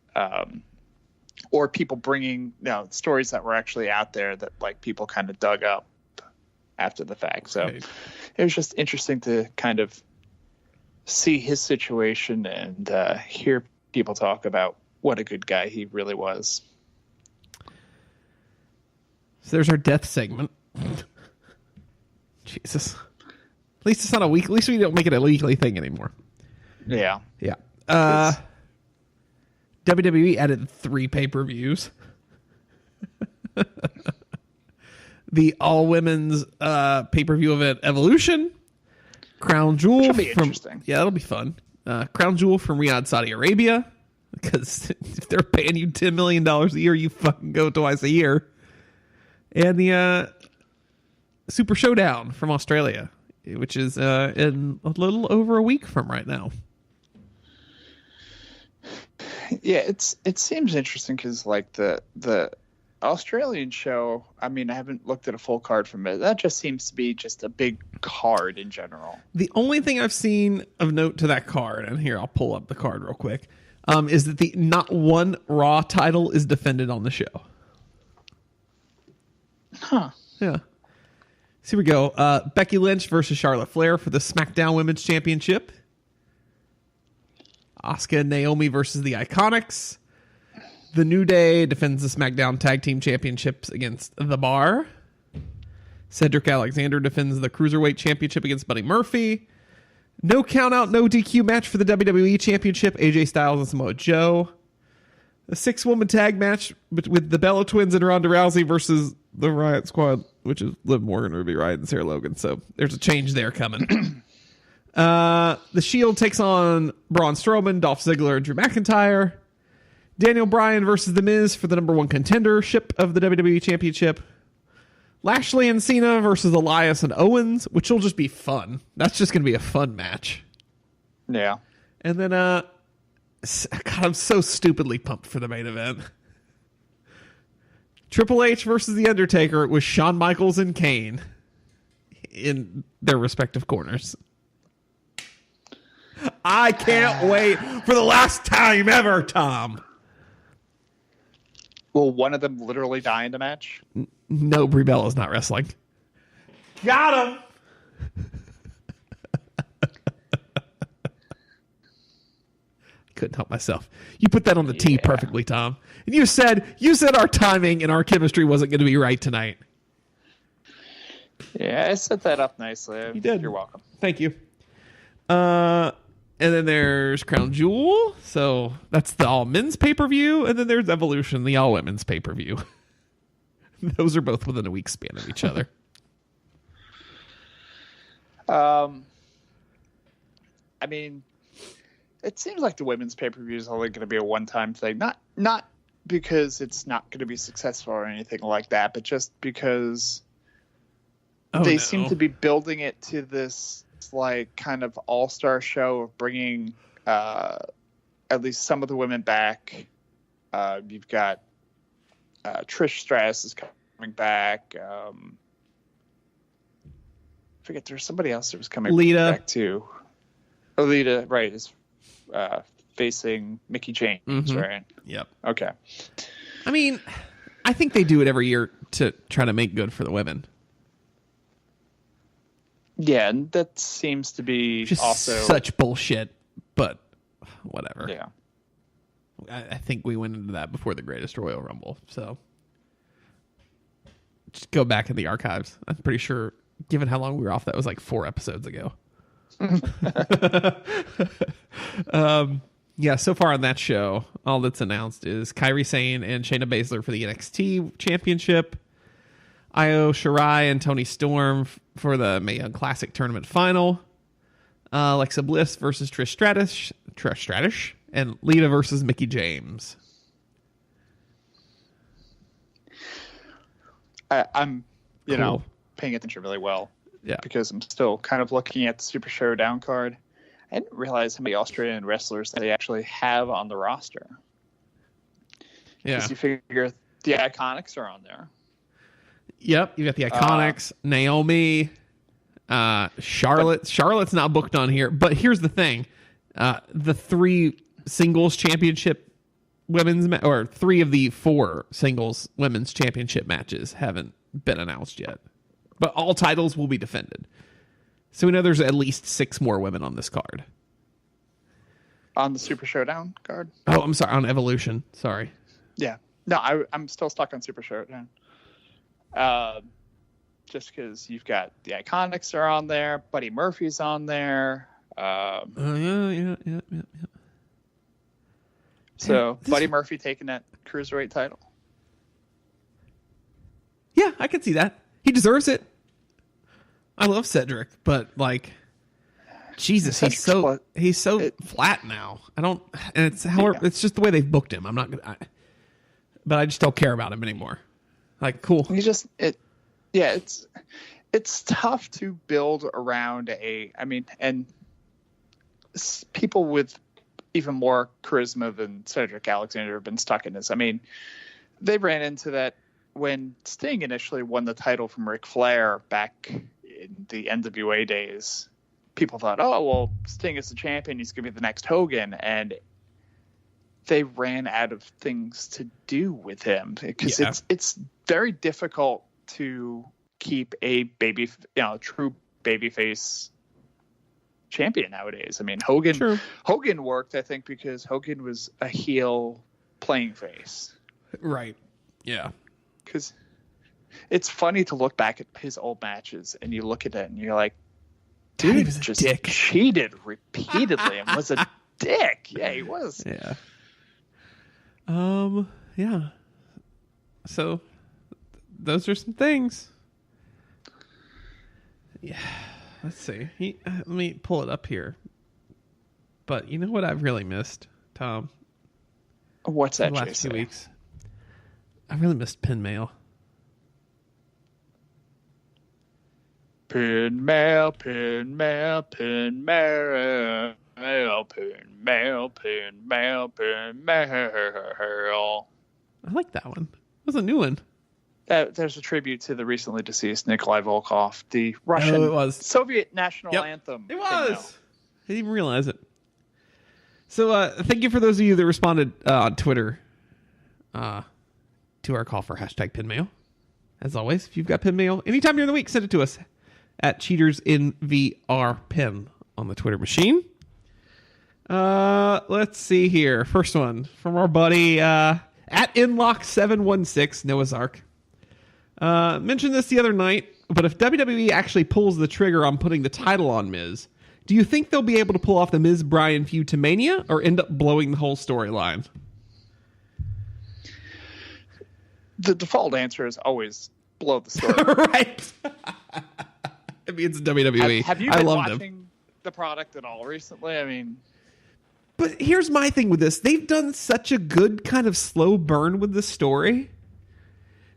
or people bringing stories that were actually out there that like people kind of dug up after the fact. So it was just interesting to kind of see his situation and hear people talk about what a good guy he really was. So there's our death segment. Jesus. At least it's not a week. At least we don't make it a weekly thing anymore. Yeah. Yeah. WWE added 3 pay-per-views. The all-women's pay-per-view event Evolution. Crown Jewel. Should be interesting. Yeah, that'll be fun. Crown Jewel from Riyadh, Saudi Arabia. Because if they're paying you $10 million a year, you fucking go twice a year. And the Super Showdown from Australia, which is in a little over a week from right now. Yeah, it seems interesting because like the Australian show, I mean, I haven't looked at a full card from it. That just seems to be just a big card in general. The only thing I've seen of note to that card, and here I'll pull up the card real quick, is that the not one Raw title is defended on the show. Huh. Yeah. So here we go. Becky Lynch versus Charlotte Flair for the SmackDown Women's Championship. Asuka and Naomi versus the Iconics. The New Day defends the SmackDown Tag Team Championships against The Bar. Cedric Alexander defends the Cruiserweight Championship against Buddy Murphy. No count out, no DQ match for the WWE Championship. AJ Styles and Samoa Joe. A 6-woman tag match with the Bella Twins and Ronda Rousey versus the Riot Squad, which is Liv Morgan, Ruby Riott, and Sarah Logan. So there's a change there coming. The Shield takes on Braun Strowman, Dolph Ziggler, and Drew McIntyre. Daniel Bryan versus The Miz for the number 1 contendership of the WWE Championship. Lashley and Cena versus Elias and Owens, which will just be fun. That's just going to be a fun match. Yeah. And then, God, I'm so stupidly pumped for the main event. Triple H versus The Undertaker with Shawn Michaels and Kane in their respective corners. I can't wait for the last time ever, Tom. Will one of them literally die in the match? No, Brie Bella's not wrestling. Got him. Couldn't help myself. You put that on the tee perfectly, Tom. And you said our timing and our chemistry wasn't going to be right tonight. Yeah, I set that up nicely. You did. You're welcome. Thank you. And then there's Crown Jewel. So that's the all men's pay-per-view. And then there's Evolution, the all women's pay-per-view. Those are both within a week span of each other. I mean, it seems like the women's pay-per-view is only going to be a one-time thing. Not because it's not going to be successful or anything like that, but just because they seem to be building it to this like kind of all-star show of bringing at least some of the women back. You've got Trish Stratus is coming back. I forget, there's somebody else that was coming back too. Oh, Lita, right, is facing Mickie James, right? Yep. Okay. I mean, I think they do it every year to try to make good for the women. Yeah, and that seems to be just also such bullshit, but whatever. Yeah. I think we went into that before the Greatest Royal Rumble, so just go back in the archives. I'm pretty sure, given how long we were off, that was like 4 episodes ago. Yeah, so far on that show, all that's announced is Kairi Sane and Shayna Baszler for the NXT Championship, Io Shirai and Toni Storm for the Mae Young Classic Tournament Final, Alexa Bliss versus Trish Stratus, and Lita versus Mickie James. I'm, paying attention really well. Yeah. Because I'm still kind of looking at the Super Showdown card. I didn't realize how many Australian wrestlers they actually have on the roster. Yeah. Because you figure the Iconics are on there. Yep. You got the Iconics, Naomi, Charlotte. Charlotte's not booked on here. But here's the thing. The 3 singles championship or 3 of the 4 singles women's championship matches haven't been announced yet. But all titles will be defended. So we know there's at least 6 more women on this card. On the Super Showdown card? Oh, I'm sorry. On Evolution. Sorry. Yeah. No, I'm still stuck on Super Showdown. Just because you've got the Iconics are on there. Buddy Murphy's on there. Yeah. So Buddy Murphy taking that Cruiserweight title. Yeah, I can see that. He deserves it. I love Cedric, but like, Jesus, he's so flat now. I don't, and it's just the way they've booked him. I'm not gonna, but I just don't care about him anymore. Like, cool. It's tough to build around and people with even more charisma than Cedric Alexander have been stuck in this. I mean, they ran into that when Sting initially won the title from Ric Flair back in the NWA days. People thought, oh, well, Sting is the champion. He's going to be the next Hogan. And they ran out of things to do with him because it's very difficult to keep a true babyface champion nowadays. I mean, Hogan worked, I think, because Hogan was a heel playing face. Right. Yeah. Because it's funny to look back at his old matches and you look at it and you're like, dude, he was just cheated repeatedly and was a dick. Yeah, he was. Yeah. Yeah. So those are some things. Yeah. Let's see. Let me pull it up here. But you know what I've really missed, Tom? What's that? The last 2 weeks. I really missed PinMail. PinMail. I like that one. It was a new one. There's a tribute to the recently deceased Nikolai Volkov, the Russian Soviet national anthem. It was. I didn't even realize it. So thank you for those of you that responded on Twitter to our call for #PinMail. As always, if you've got PinMail, anytime during the week, send it to us at CheatersInVRPin on the Twitter machine. Let's see here. First one from our buddy at Inlock716, Noah's Ark. Mentioned this the other night, but if WWE actually pulls the trigger on putting the title on Miz, do you think they'll be able to pull off the Miz-Bryan feud to Mania or end up blowing the whole storyline? The default answer is always blow the story. Right. I mean, it's WWE. Have you been watching the product at all recently? I mean... But here's my thing with this. They've done such a good kind of slow burn with the story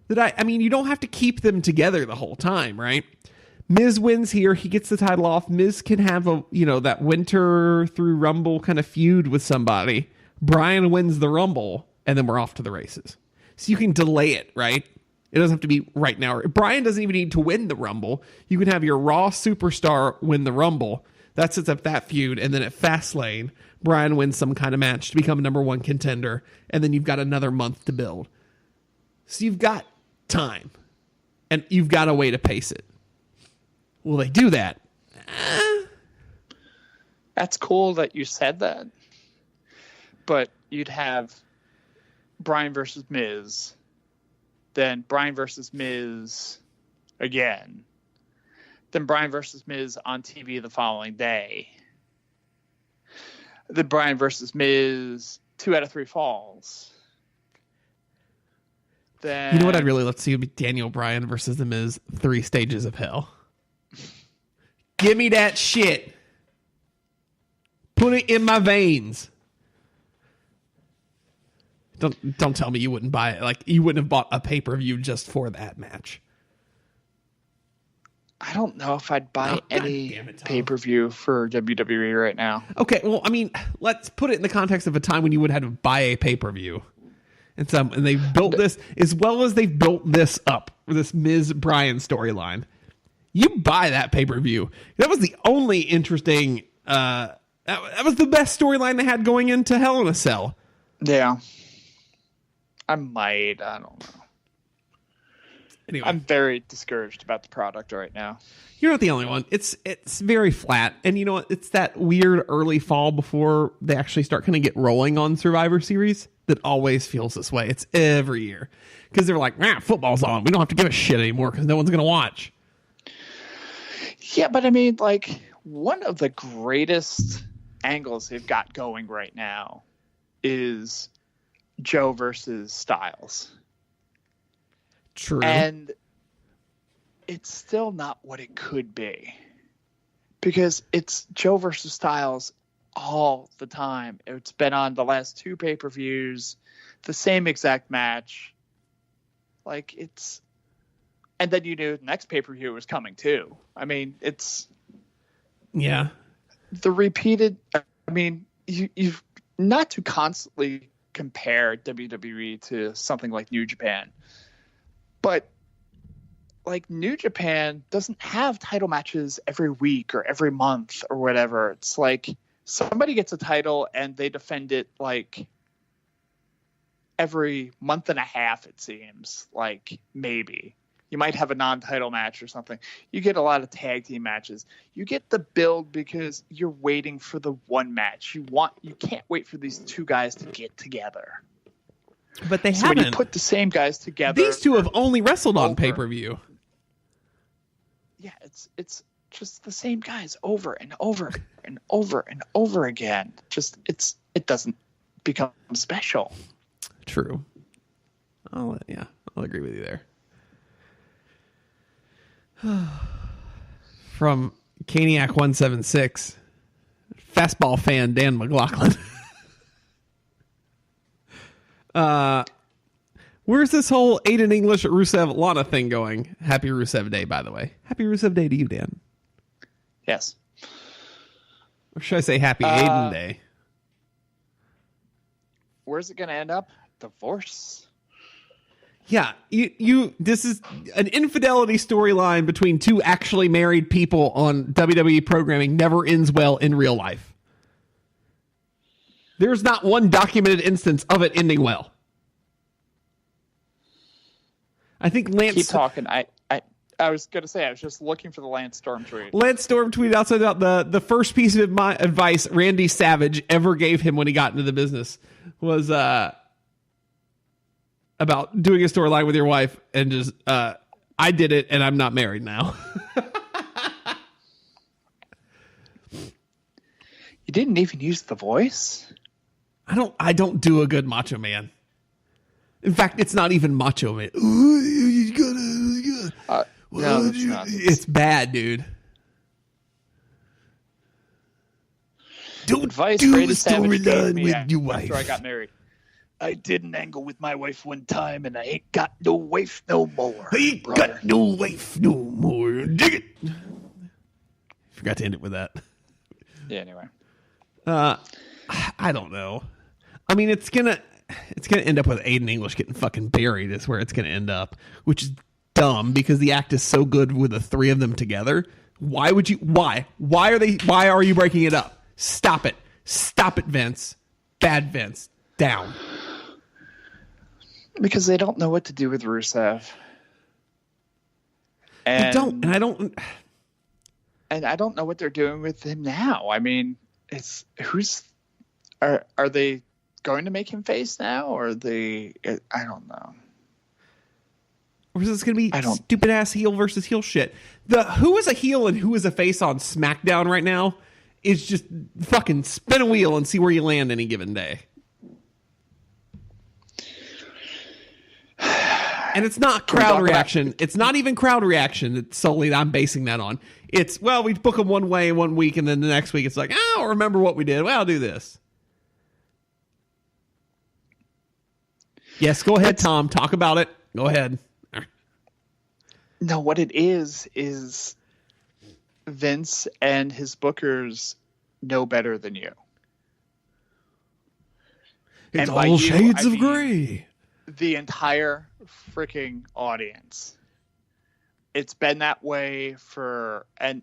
that I mean, you don't have to keep them together the whole time, right? Miz wins here. He gets the title off. Miz can have that winter through Rumble kind of feud with somebody. Bryan wins the Rumble, and then we're off to the races. So you can delay it, right? It doesn't have to be right now. Bryan doesn't even need to win the Rumble. You can have your Raw superstar win the Rumble. That sets up that feud. And then at Fastlane, Bryan wins some kind of match to become a #1 contender. And then you've got another month to build. So you've got time. And you've got a way to pace it. Will they do that? That's cool that you said that. But you'd have Bryan versus Miz, then Bryan versus Miz again, then Bryan versus Miz on TV the following day, then Bryan versus Miz 2 out of 3 falls. Then you know what I'd really love to see would be Daniel Bryan versus The Miz 3 stages of hell. Give me that shit. Put it in my veins. Don't tell me you wouldn't buy it. Like, you wouldn't have bought a pay-per-view just for that match. I don't know if I'd buy any pay-per-view for WWE right now. Okay, well, I mean, let's put it in the context of a time when you would have had to buy a pay-per-view. And they've built this, as well as they've built this up, this Miz-Bryan storyline. You buy that pay-per-view. That was the only interesting... that was the best storyline they had going into Hell in a Cell. Yeah. I might. I don't know. Anyway, I'm very discouraged about the product right now. you're not the only one. It's very flat. And you know what? It's that weird early fall before they actually start kind of get rolling on Survivor Series that always feels this way. It's every year. Because they're like, football's on. We don't have to give a shit anymore because no one's going to watch. Yeah, but I mean, like, one of the greatest angles they've got going right now is Joe versus Styles. True. And it's still not what it could be. Because it's Joe versus Styles all the time. It's been on the last 2 pay-per-views, the same exact match. Like, it's... And then you knew the next pay-per-view was coming, too. I mean, it's... Yeah. The repeated... I mean, you've... Not to constantly compare WWE to something like New Japan, but, like, New Japan doesn't have title matches every week or every month or whatever. It's like somebody gets a title and they defend it, like, every month and a half, it seems. Like, maybe. You might have a non-title match or something. You get a lot of tag team matches. You get the build because you're waiting for the one match. You can't wait for these 2 guys to get together. But they So haven't. when you put the same guys together, These 2 have only wrestled on over. pay-per-view. Yeah, it's just the same guys over and over and over and over again. It doesn't become special. True. I'll agree with you there. From Caniac 176, fastball fan Dan McLaughlin. Where's this whole Aiden English Rusev Lana thing going? Happy Rusev Day, by the way. Happy Rusev Day to you, Dan. Yes. Or should I say Happy Aiden Day? Where's it going to end up? Divorce. Yeah, this is an infidelity storyline between 2 actually married people on WWE programming never ends well in real life. There's not one documented instance of it ending well. I think Lance... Keep talking. I was going to say, I was just looking for the Lance Storm tweet. Lance Storm tweeted out something about the first piece of my advice Randy Savage ever gave him when he got into the business was... about doing a storyline with your wife and just, I did it and I'm not married now. You didn't even use the voice? I don't do a good Macho Man. In fact, it's not even Macho Man. No, it's not. It's bad, dude. Don't Advice do a Brady Savage gave storyline me with your wife. after I got married. I did an angle with my wife one time, and I ain't got no wife no more. I ain't got no wife no more. Dig it. Forgot to end it with that. Yeah, anyway. I don't know. I mean, it's gonna end up with Aiden English getting fucking buried is where it's gonna end up, which is dumb because the act is so good with the 3 of them together. Why would you? Why are you breaking it up? Stop it, Vince. Bad Vince. Down. Because they don't know what to do with Rusev. And I don't know what they're doing with him now. I mean, are they going to make him face now, or I don't know. Or is this going to be stupid ass heel versus heel shit? Who is a heel and who is a face on SmackDown right now is just fucking spin a wheel and see where you land any given day. And it's not crowd reaction. It's not even crowd reaction. It's solely I'm basing that on. It's, well, we book them one way in 1 week, and then the next week it's like, oh, remember what we did. Well, I'll do this. Yes, go ahead, Tom. Talk about it. Go ahead. No, what it is Vince and his bookers know better than you. It's all shades of gray. The entire freaking audience. It's been that way and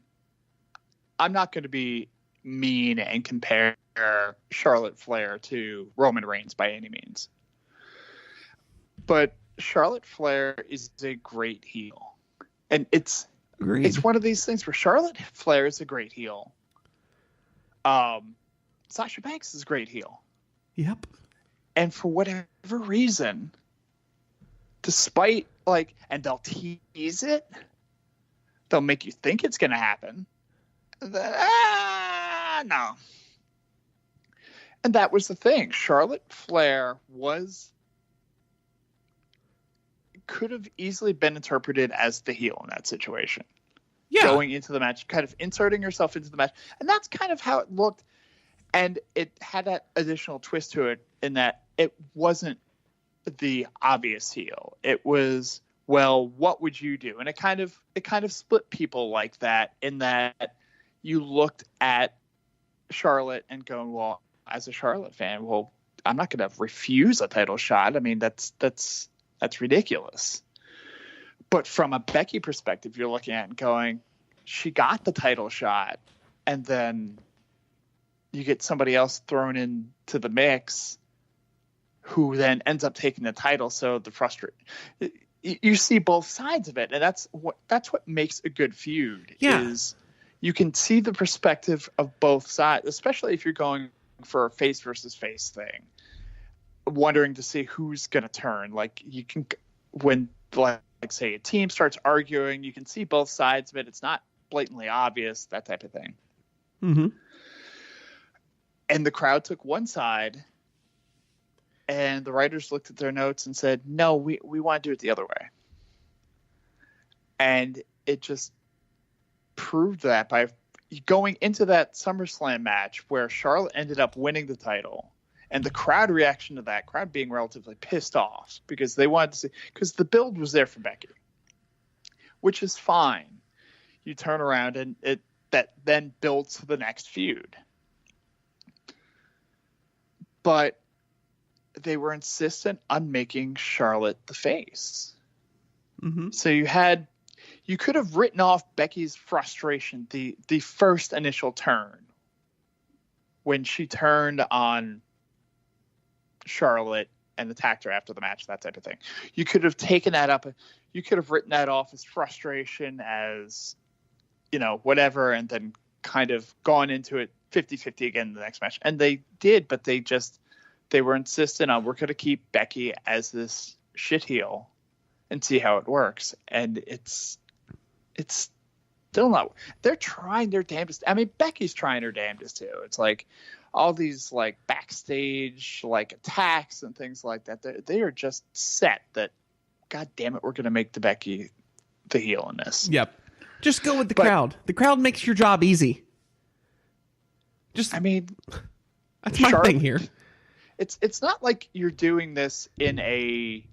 I'm not going to be mean and compare Charlotte Flair to Roman Reigns by any means. But Charlotte Flair is a great heel. And it's one of these things where Charlotte Flair is a great heel. Sasha Banks is a great heel. Yep. And for whatever reason, despite and they'll tease it, they'll make you think it's going to happen. No. And that was the thing. Charlotte Flair could have easily been interpreted as the heel in that situation. Yeah. Going into the match, kind of inserting herself into the match. And that's kind of how it looked. And it had that additional twist to it in that it wasn't the obvious heel. It was, well, what would you do? And it kind of split people like that, in that you looked at Charlotte and going, well, as a Charlotte fan, well, I'm not going to refuse a title shot. I mean, that's ridiculous. But from a Becky perspective, you're looking at and going, she got the title shot, and then you get somebody else thrown into the mix who then ends up taking the title. So you see both sides of it. And that's what makes a good feud. Yeah. Is you can see the perspective of both sides, especially if you're going for a face versus face thing, wondering to see who's going to turn. Like, you can, when say a team starts arguing, you can see both sides of it. It's not blatantly obvious, that type of thing. Mm-hmm. And the crowd took one side, and the writers looked at their notes and said, no, we want to do it the other way. And it just proved that by going into that SummerSlam match where Charlotte ended up winning the title, and the crowd reaction to that, crowd being relatively pissed off because they wanted to see, because the build was there for Becky, which is fine. You turn around and that then builds to the next feud. But they were insistent on making Charlotte the face. Mm-hmm. So you could have written off Becky's frustration, the first initial turn, when she turned on Charlotte and attacked her after the match, that type of thing. You could have taken that up. You could have written that off as frustration, as, whatever, and then kind of gone into it 50-50 again in the next match. And they did, but they were insistent on, we're going to keep Becky as this shit heel and see how it works. And it's still not. They're trying their damnedest. I mean, Becky's trying her damnedest too. It's like all these backstage attacks and things like that. They are just set that, God damn it, we're going to make the Becky the heel in this. Yep. Just go with the crowd. The crowd makes your job easy. That's my thing here. It's not like you're doing this in a,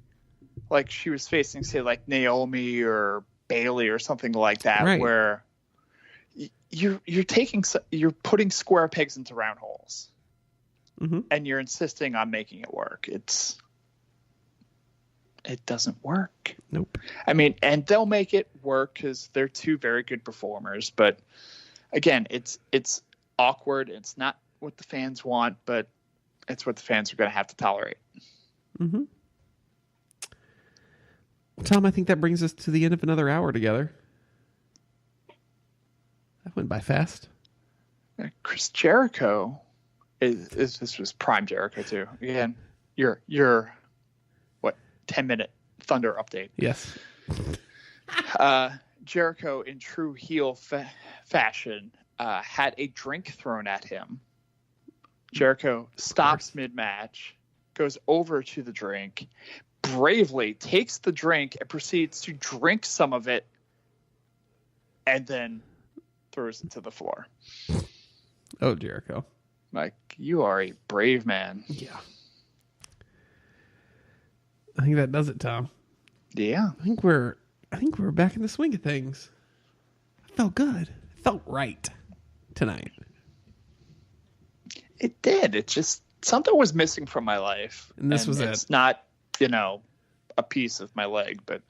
she was facing, say, Naomi or Bailey or something like that, right, where you're putting square pegs into round holes, mm-hmm, and you're insisting on making it work. It doesn't work. Nope. I mean, and they'll make it work because they're two very good performers. But again, it's awkward. It's not what the fans want, but it's what the fans are going to have to tolerate. Mm-hmm. Tom, I think that brings us to the end of another hour together. That went by fast. Chris Jericho this was prime Jericho too. Again, your 10-minute Thunder update. Yes. Jericho, in true heel fashion, had a drink thrown at him. Jericho stops mid-match, goes over to the drink, bravely takes the drink and proceeds to drink some of it, and then throws it to the floor. Oh, Jericho. You are a brave man. Yeah. I think that does it, Tom. Yeah. I think we're back in the swing of things. It felt good. It felt right tonight. It did. It just, something was missing from my life. And this was it. It's not, a piece of my leg, but.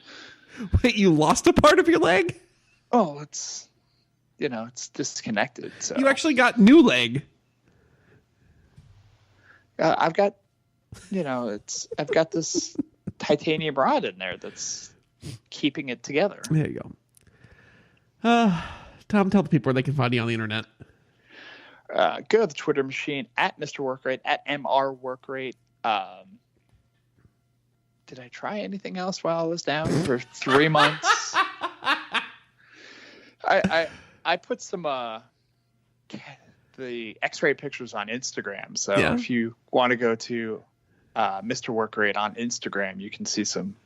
Wait, you lost a part of your leg? Oh, it's disconnected. So you actually got new leg. I've got, I've got this titanium rod in there that's keeping it together. There you go. Tom, tell the people where they can find you on the internet. Go to the Twitter machine at Mr. Workrate, at MR Workrate. Did I try anything else while I was down for 3 months? I put some the X-ray pictures on Instagram. So if you want to go to Mr. Workrate on Instagram, you can see some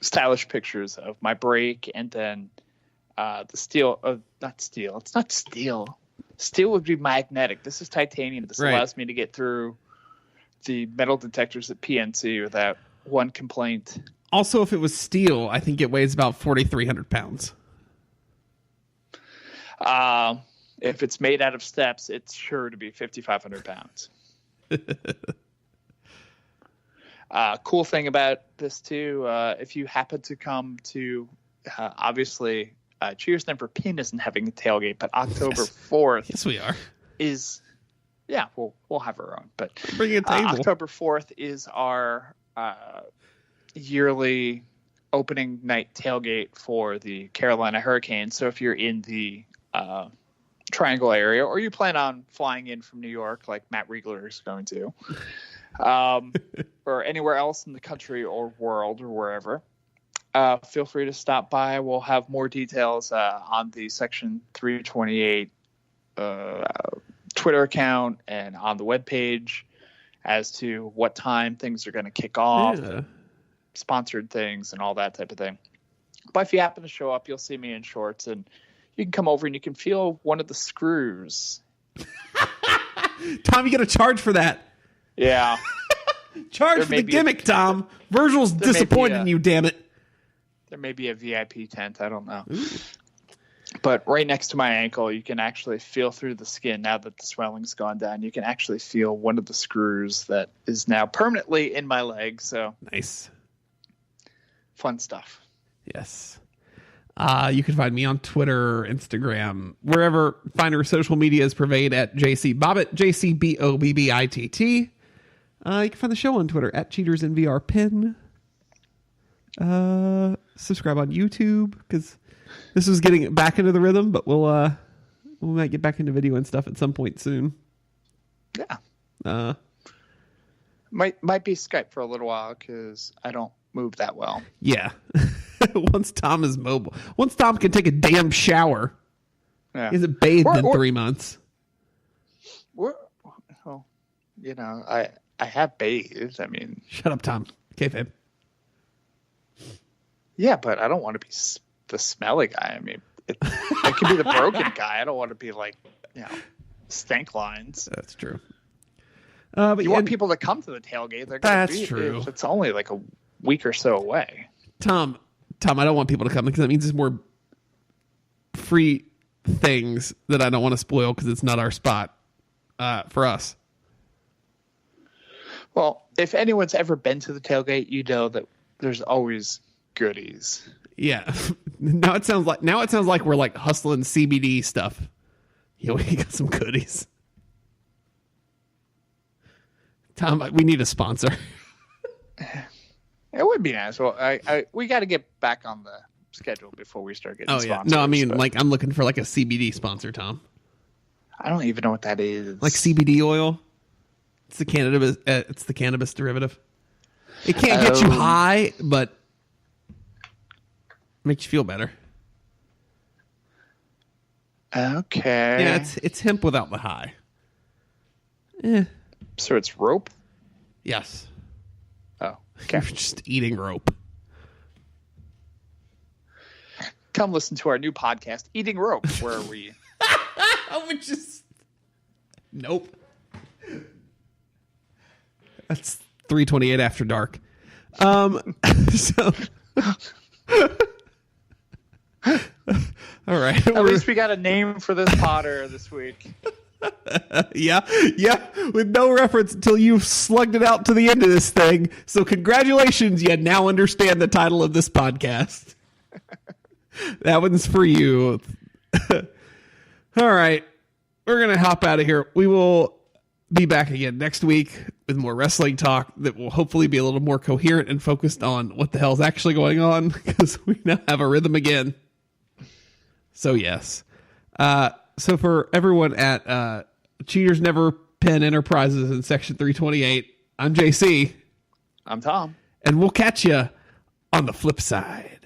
stylish pictures of my brake, and then the steel. Not steel. It's not steel. Steel would be magnetic. This is titanium. This allows me to get through the metal detectors at PNC without one complaint. Also, if it was steel, I think it weighs about 4,300 pounds. If it's made out of steps, it's sure to be 5,500 pounds. Cool thing about this too, if you happen to come to, obviously, Cheers Never Pin isn't having a tailgate, but October 4th. Yes, we are. We'll have our own. But bring a table. October 4th is our yearly opening night tailgate for the Carolina Hurricanes. So if you're in the Triangle area, or you plan on flying in from New York like Matt Riegler is going to, or anywhere else in the country or world or wherever, feel free to stop by. We'll have more details on the Section 328 Twitter account and on the webpage as to what time things are going to kick off, sponsored things and all that type of thing. But if you happen to show up, you'll see me in shorts, and you can come over and you can feel one of the screws. Tom, you got to charge for that. Yeah. Charge for the gimmick, Tom. Virgil's disappointed in you, damn it. There may be a VIP tent. I don't know. Ooh. But right next to my ankle, you can actually feel through the skin. Now that the swelling's gone down, you can actually feel one of the screws that is now permanently in my leg. So nice. Fun stuff. Yes. You can find me on Twitter, Instagram, wherever finer social media is pervade at JC Bobbitt, JCBOBBITT. You can find the show on Twitter at CheatersNVRPin. Subscribe on YouTube, because this was getting back into the rhythm, but we might get back into video and stuff at some point soon. Yeah. Might be Skype for a little while because I don't move that well. Yeah. Once Tom is mobile. Once Tom can take a damn shower. Yeah. He hasn't bathed in 3 months. Well, I have bathed. I mean... Shut up, Tom. Kayfabe. Yeah, but I don't want to be the smelly guy. I mean, it could be the broken guy. I don't want to be like, stank lines. That's true. But you want people to come to the tailgate. That's true. It's only like a week or so away. Tom, I don't want people to come because that means there's more free things that I don't want to spoil because it's not our spot for us. Well, if anyone's ever been to the tailgate, you know that there's always goodies. Yeah. Now it sounds like we're like hustling CBD stuff. Yeah, we got some goodies. Tom, we need a sponsor. It would be nice. Well, we got to get back on the schedule before we start getting sponsors. No, I mean, I'm looking for like a CBD sponsor, Tom. I don't even know what that is. Like CBD oil. It's the cannabis derivative. It can't get you high, but makes you feel better. Okay. Yeah, it's hemp without the high. So it's rope? Yes. Oh, okay. You're just eating rope. Come listen to our new podcast, Eating Rope, where we... Nope. That's 3:28 after dark. So... All right. At least we got a name for this Potter this week. Yeah. With no reference until you've slugged it out to the end of this thing. So congratulations, you now understand the title of this podcast. That one's for you. All right. We're going to hop out of here. We will be back again next week with more wrestling talk that will hopefully be a little more coherent and focused on what the hell is actually going on, because we now have a rhythm again. So yes. So for everyone at Cheaters Never Pin Enterprises in Section 328, I'm JC. I'm Tom. And we'll catch you on the flip side.